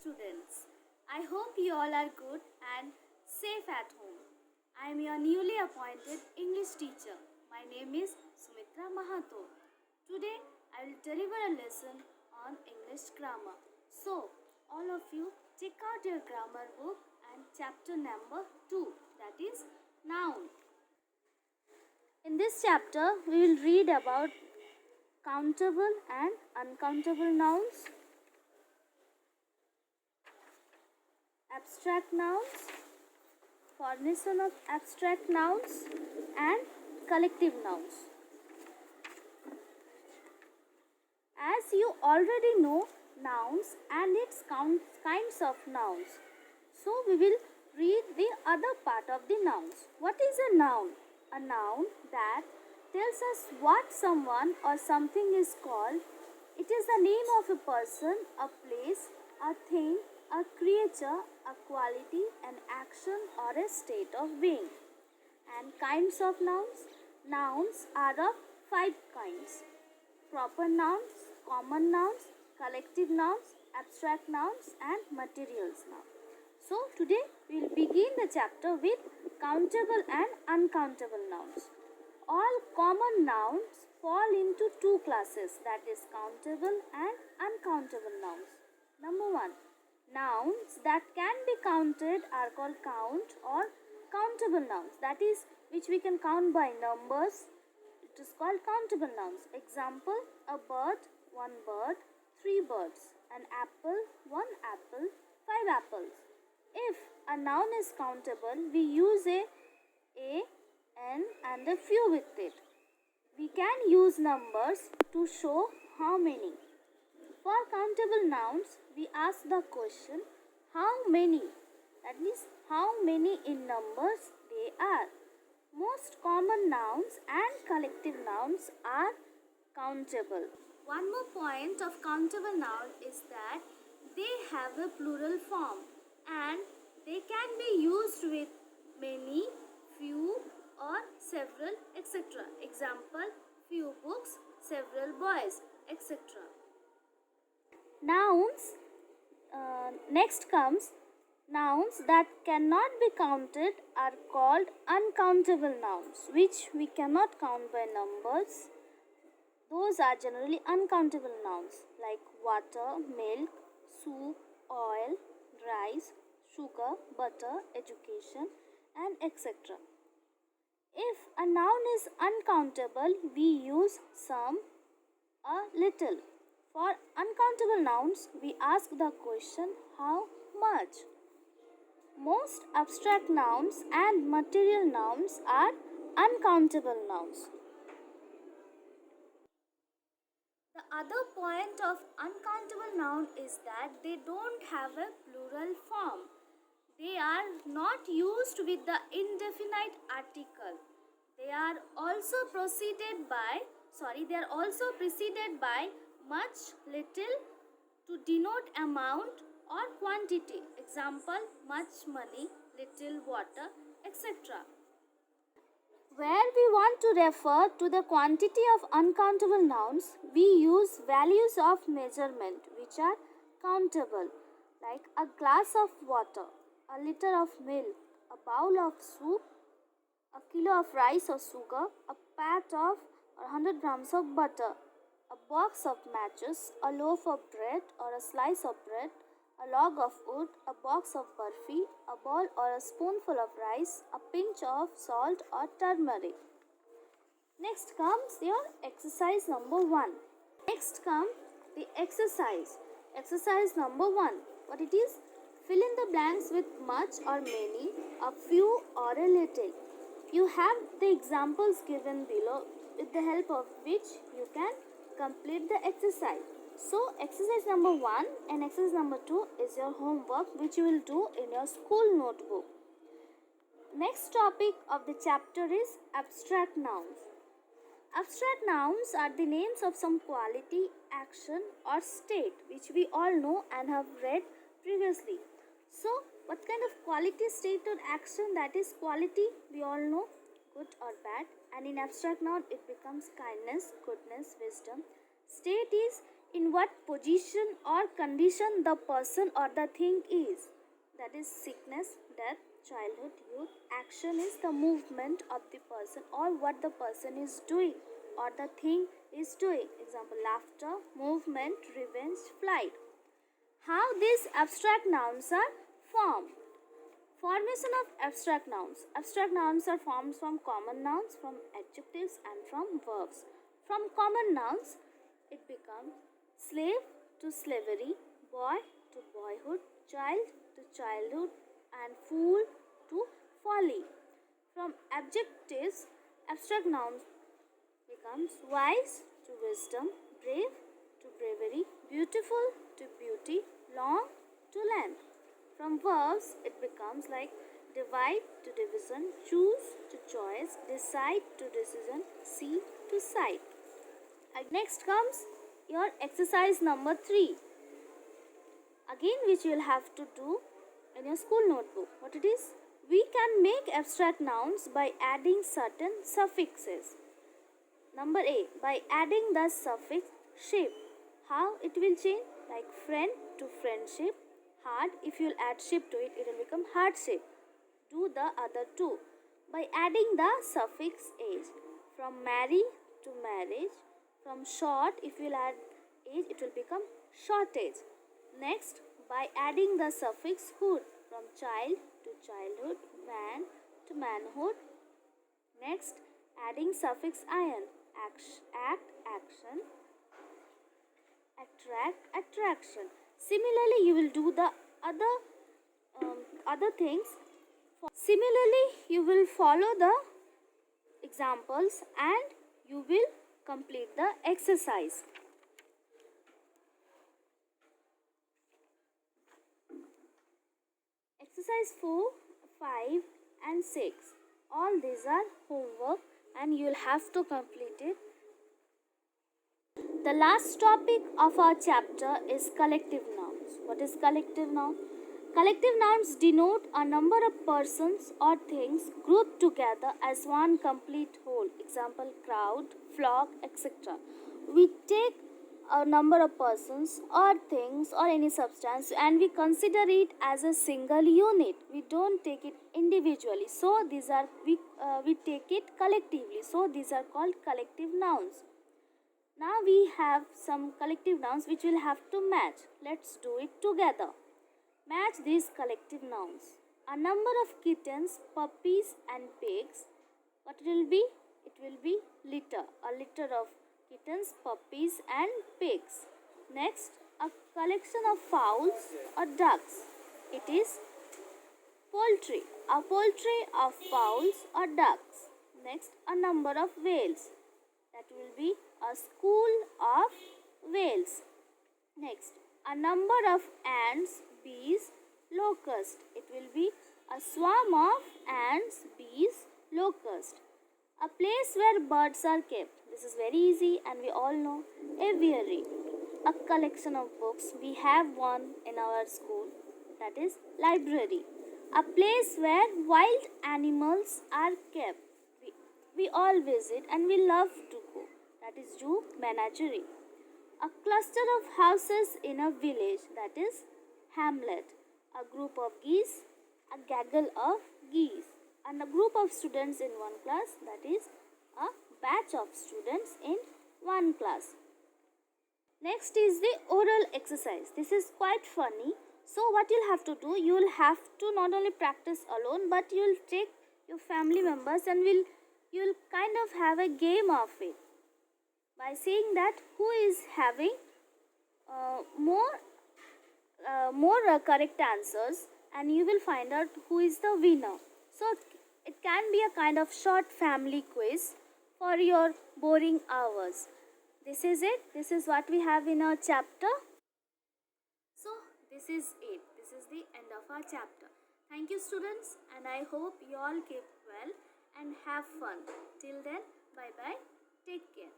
students. I hope you all are good and safe at home. I am your newly appointed English teacher. My name is Sumitra Mahato. Today I will deliver a lesson on English grammar. So, all of you take out your grammar book and chapter number 2, that is noun. In this chapter we will read about countable and uncountable nouns, abstract nouns, formation of abstract nouns and collective nouns. As you already know nouns and its kinds of nouns, so we will read the other part of the nouns. What is a noun? A noun that tells us what someone or something is called. It is the name of a person, a place, a thing, a creature, a quality, an action, or a state of being. And kinds of nouns? Nouns are of 5 kinds: proper nouns, common nouns, collective nouns, abstract nouns, and materials nouns. So today we will begin the chapter with countable and uncountable nouns. All common nouns fall into 2 classes, that is countable and uncountable nouns. Number 1, nouns that can be counted are called count or countable nouns, that is which we can count by numbers. It is called countable nouns. Example: a bird, 1 bird, 3 birds; an apple, 1 apple, 5 apples. If a noun is countable, we use a, n and a few with it. We can use numbers to show how many. For countable nouns, we ask the question how many, that means how many in numbers they are. Most common nouns and collective nouns are countable. One more point of countable noun is that they have a plural form and they can be used with many, few, or several, etc. Example: few books, several boys, etc. Nouns. Next comes nouns that cannot be counted are called uncountable nouns, which we cannot count by numbers. Those are generally uncountable nouns like water, milk, soup, oil, rice, sugar, butter, education, and etc. If a noun is uncountable, we use some, a little. For uncountable nouns, we ask the question how much. Most abstract nouns and material nouns are uncountable nouns. The other point of uncountable noun is that they don't have a plural form. They are not used with the indefinite article. They are also preceded by much, little to denote amount or quantity. Example: much money, little water, etc. Where we want to refer to the quantity of uncountable nouns, we use values of measurement which are countable, like a glass of water, a liter of milk, a bowl of soup, a kilo of rice or sugar, a pat of 100 grams of butter, a box of matches, a loaf of bread or a slice of bread, a log of wood, a box of burfi, a ball or a spoonful of rice, a pinch of salt or turmeric. Next comes your exercise number 1. Next comes the exercise. Exercise number 1. What it is? Fill in the blanks with much or many, a few or a little. You have the examples given below, with the help of which you can complete the exercise. So, exercise number 1 and exercise number 2 is your homework, which you will do in your school notebook. Next topic of the chapter is abstract nouns. Abstract nouns are the names of some quality, action, or state, which we all know and have read previously. So, what kind of quality, state, or action? That is quality, we all know, good or bad. And in abstract noun, it becomes kindness, goodness, wisdom. State is in what position or condition the person or the thing is. That is sickness, death, childhood, youth. Action is the movement of the person or what the person is doing or the thing is doing. Example, laughter, movement, revenge, flight. How these abstract nouns are formed. Formation of abstract nouns. Abstract nouns are formed from common nouns, from adjectives and from verbs. From common nouns, it becomes slave to slavery, boy to boyhood, child to childhood, and fool to folly. From adjectives, abstract nouns becomes wise to wisdom, brave to bravery, beautiful to beauty, long to length. From verbs, it becomes like divide to division, choose to choice, decide to decision, see to sight. Next comes your exercise number 3. Again, which you will have to do in your school notebook. What it is? We can make abstract nouns by adding certain suffixes. Number A, by adding the suffix ship. How it will change? Like friend to friendship. Hard, if you'll add ship to it, it will become hardship. Do the other two. By adding the suffix age. From marry to marriage. From short, if you'll add age, it will become shortage. Next, by adding the suffix hood. From child to childhood, man to manhood. Next, adding suffix iron. Act, action. Attract, attraction. Similarly, you will do the other things. Similarly, you will follow the examples and you will complete the exercise. Exercise 4, 5 and 6. All these are homework and you will have to complete it. The last topic of our chapter is collective nouns. What is collective noun? Collective nouns denote a number of persons or things grouped together as one complete whole. Example, crowd, flock, etc. We take a number of persons or things or any substance and we consider it as a single unit. We don't take it individually. So these are we take it collectively. So these are called collective nouns. Now we have some collective nouns which we'll have to match. Let's do it together. Match these collective nouns. A number of kittens, puppies and pigs. What it will be? It will be litter. A litter of kittens, puppies and pigs. Next, a collection of fowls or ducks. It is poultry. A poultry of fowls or ducks. Next, a number of whales. That will be a school of whales. Next, a number of ants, bees, locusts. It will be a swarm of ants, bees, locusts. A place where birds are kept. This is very easy and we all know. Aviary. A collection of books. We have one in our school. That is library. A place where wild animals are kept. We all visit and we love to go. That is zoo, menagerie. A cluster of houses in a village. That is hamlet. A group of geese. A gaggle of geese. And a group of students in one class. That is a batch of students in one class. Next is the oral exercise. This is quite funny. So what you'll have to do, you'll have to not only practice alone, but you'll take your family members and you'll kind of have a game of it by saying that who is having more correct answers, and you will find out who is the winner. So it can be a kind of short family quiz for your boring hours. This is it. This is what we have in our chapter. So this is it. This is the end of our chapter. Thank you, students, and I hope you all keep well and have fun. Till then, bye bye. Take care.